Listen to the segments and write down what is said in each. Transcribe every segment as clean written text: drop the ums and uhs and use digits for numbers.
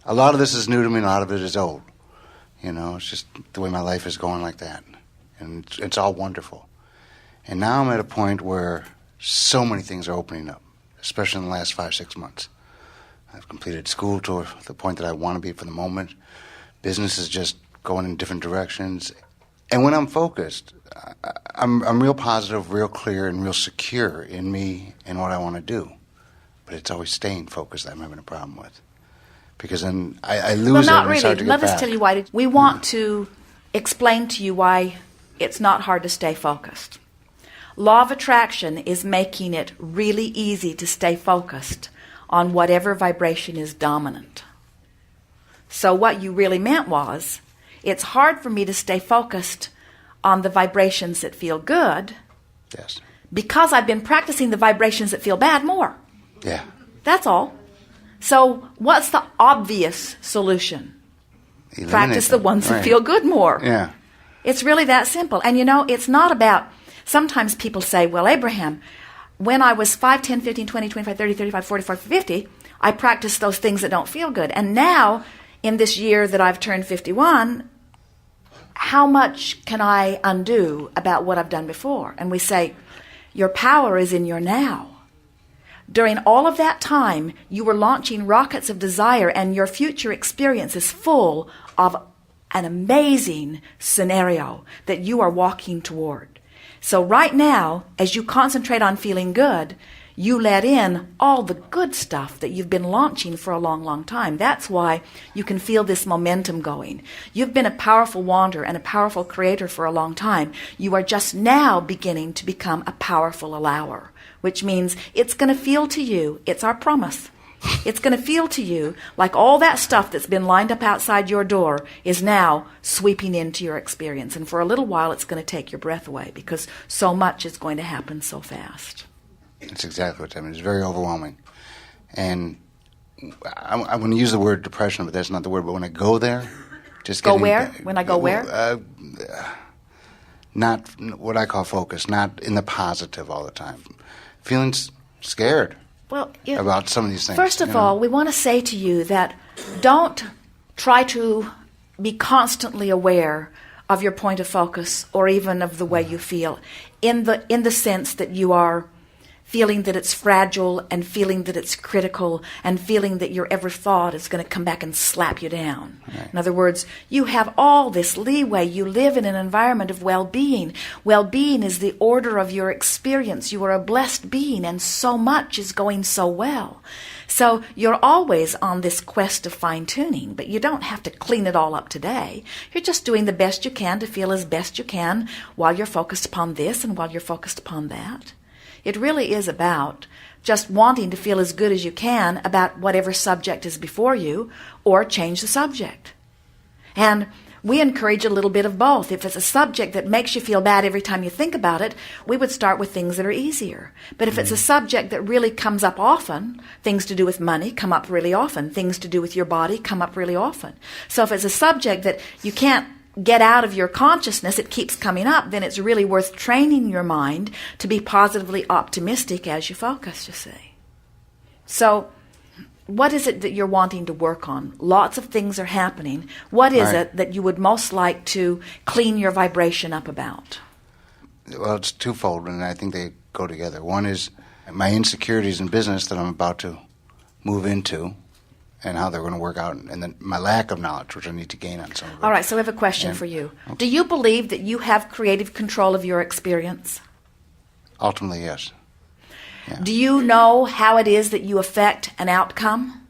A lot of this is new to me, and a lot of it is old. It's just the way my life is going like that. And it's all wonderful. And now I'm at a point where so many things are opening up, especially in the last 5-6 months. I've completed school to the point that I want to be for the moment. Business is just going in different directions. And when I'm focused, I'm real positive, real clear, and real secure in me and what I want to do. But it's always staying focused that I'm having a problem with. Because then I lose well, it not and start really. to get Let us back. tell you why. We want to explain to you why it's not hard to stay focused. Law of attraction is making it really easy to stay focused on whatever vibration is dominant. So what you really meant was, it's hard for me to stay focused on the vibrations that feel good. Yes. Because I've been practicing the vibrations that feel bad more. Yeah. That's all. So what's the obvious solution? Eliminate Practice the them. ones that Right. feel good more. Yeah. It's really that simple. And it's not about, sometimes people say, well, Abraham, when I was 5, 10, 15, 20, 25, 30, 35, 45, 50, I practiced those things that don't feel good. And now, in this year that I've turned 51, how much can I undo about what I've done before? And we say, your power is in your now. During all of that time, you were launching rockets of desire, and your future experience is full of an amazing scenario that you are walking toward. So right now, as you concentrate on feeling good, you let in all the good stuff that you've been launching for a long, long time. That's why you can feel this momentum going. You've been a powerful wanderer and a powerful creator for a long time. You are just now beginning to become a powerful allower, which means it's going to feel to you, it's our promise, it's going to feel to you like all that stuff that's been lined up outside your door is now sweeping into your experience. And for a little while, it's going to take your breath away because so much is going to happen so fast. That's exactly what I mean. It's very overwhelming. And I'm going to use the word depression, but that's not the word. But when I go there, just Go getting... where? When I go where? Not what I call focus, not in the positive all the time. Feeling scared about some of these things. First of all, we want to say to you that don't try to be constantly aware of your point of focus or even of the way you feel in the sense that you are feeling that it's fragile and feeling that it's critical and feeling that your every thought is going to come back and slap you down. Right. In other words, you have all this leeway. You live in an environment of well-being. Well-being is the order of your experience. You are a blessed being and so much is going so well. So you're always on this quest of fine-tuning, but you don't have to clean it all up today. You're just doing the best you can to feel as best you can while you're focused upon this and while you're focused upon that. It really is about just wanting to feel as good as you can about whatever subject is before you, or change the subject. And we encourage a little bit of both. If it's a subject that makes you feel bad every time you think about it, we would start with things that are easier. But if it's a subject that really comes up often, things to do with money come up really often, things to do with your body come up really often. So if it's a subject that you can't get out of your consciousness, it keeps coming up, then it's really worth training your mind to be positively optimistic as you focus, you see. So what is it that you're wanting to work on? Lots of things are happening. What is it that you would most like to clean your vibration up about? Well, it's twofold, and I think they go together. One is my insecurities in business that I'm about to move into, and how they're going to work out, and then my lack of knowledge, which I need to gain on some of it. All right, so we have a question for you. Okay. Do you believe that you have creative control of your experience? Ultimately, yes. Yeah. Do you know how it is that you affect an outcome?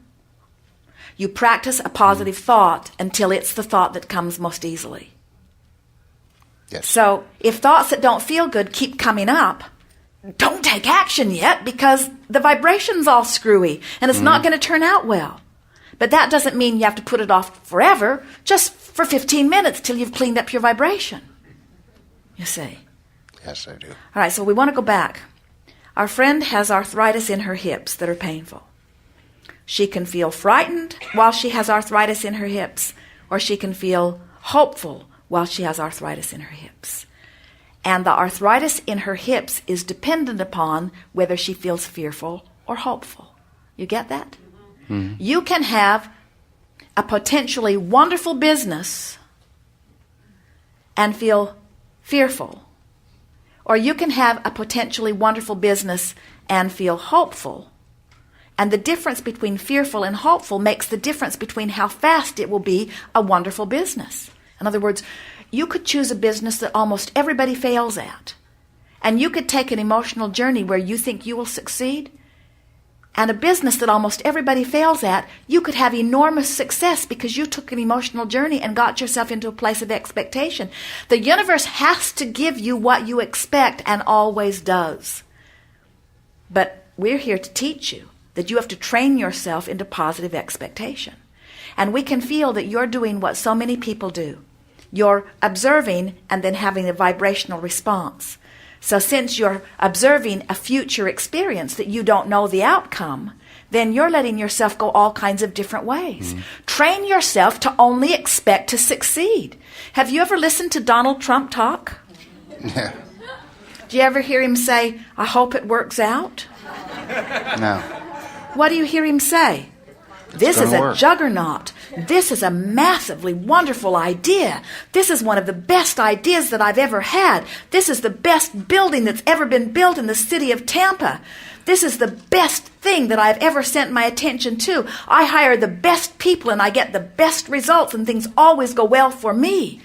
You practice a positive thought until it's the thought that comes most easily. Yes. So if thoughts that don't feel good keep coming up, don't take action yet because the vibration's all screwy and it's not going to turn out well. But that doesn't mean you have to put it off forever, just for 15 minutes till you've cleaned up your vibration. You see? Yes, I do. All right, so we want to go back. Our friend has arthritis in her hips that are painful. She can feel frightened while she has arthritis in her hips, or she can feel hopeful while she has arthritis in her hips. And the arthritis in her hips is dependent upon whether she feels fearful or hopeful. You get that? Mm-hmm. You can have a potentially wonderful business and feel fearful. Or you can have a potentially wonderful business and feel hopeful. And the difference between fearful and hopeful makes the difference between how fast it will be a wonderful business. In other words, you could choose a business that almost everybody fails at. And you could take an emotional journey where you think you will succeed. And a business that almost everybody fails at, you could have enormous success because you took an emotional journey and got yourself into a place of expectation. The universe has to give you what you expect and always does. But we're here to teach you that you have to train yourself into positive expectation. And we can feel that you're doing what so many people do. You're observing and then having a vibrational response. So since you're observing a future experience that you don't know the outcome, then you're letting yourself go all kinds of different ways. Train yourself to only expect to succeed. Have you ever listened to Donald Trump talk? Yeah. Do you ever hear him say, "I hope it works out"? No. What do you hear him say? This is a work. juggernaut. This is a massively wonderful idea. This is one of the best ideas that I've ever had. This is the best building that's ever been built in the city of Tampa. This is the best thing that I've ever sent my attention to. I hire the best people and I get the best results and things always go well for me.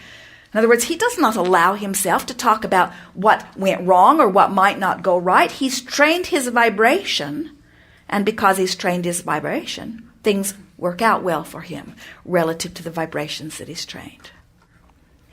In other words, he does not allow himself to talk about what went wrong or what might not go right. He's trained his vibration, and because he's trained his vibration, things work out well for him relative to the vibrations that he's trained.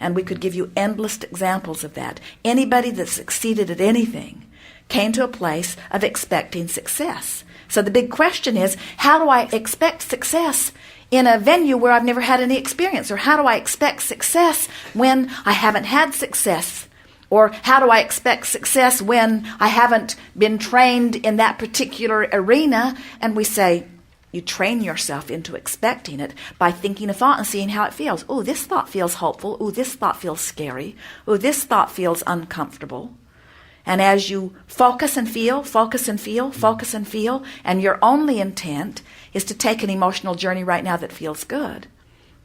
And we could give you endless examples of that. Anybody that succeeded at anything came to a place of expecting success. So the big question is, how do I expect success in a venue where I've never had any experience? Or how do I expect success when I haven't had success? Or how do I expect success when I haven't been trained in that particular arena? And we say, you train yourself into expecting it by thinking a thought and seeing how it feels. Oh, this thought feels hopeful. Oh, this thought feels scary. Oh, this thought feels uncomfortable. And as you focus and feel, focus and feel, focus and feel, and your only intent is to take an emotional journey right now that feels good.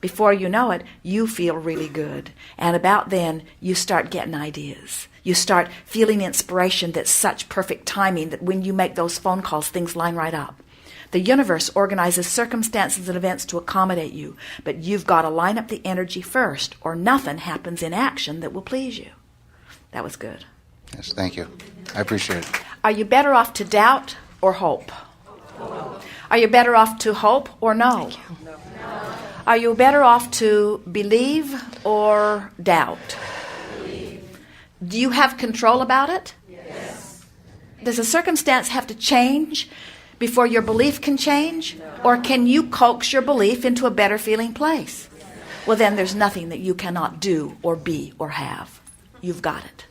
Before you know it, you feel really good. And about then, you start getting ideas. You start feeling inspiration that's such perfect timing that when you make those phone calls, things line right up. The universe organizes circumstances and events to accommodate you, but you've got to line up the energy first, or nothing happens in action that will please you. That was good. Yes, thank you. I appreciate it. Are you better off to doubt or hope? Are you better off to hope or no? Are you better off to believe or doubt? Do you have control about it? Yes. Does a circumstance have to change before your belief can change? Or can you coax your belief into a better feeling place? Well, then there's nothing that you cannot do or be or have. You've got it.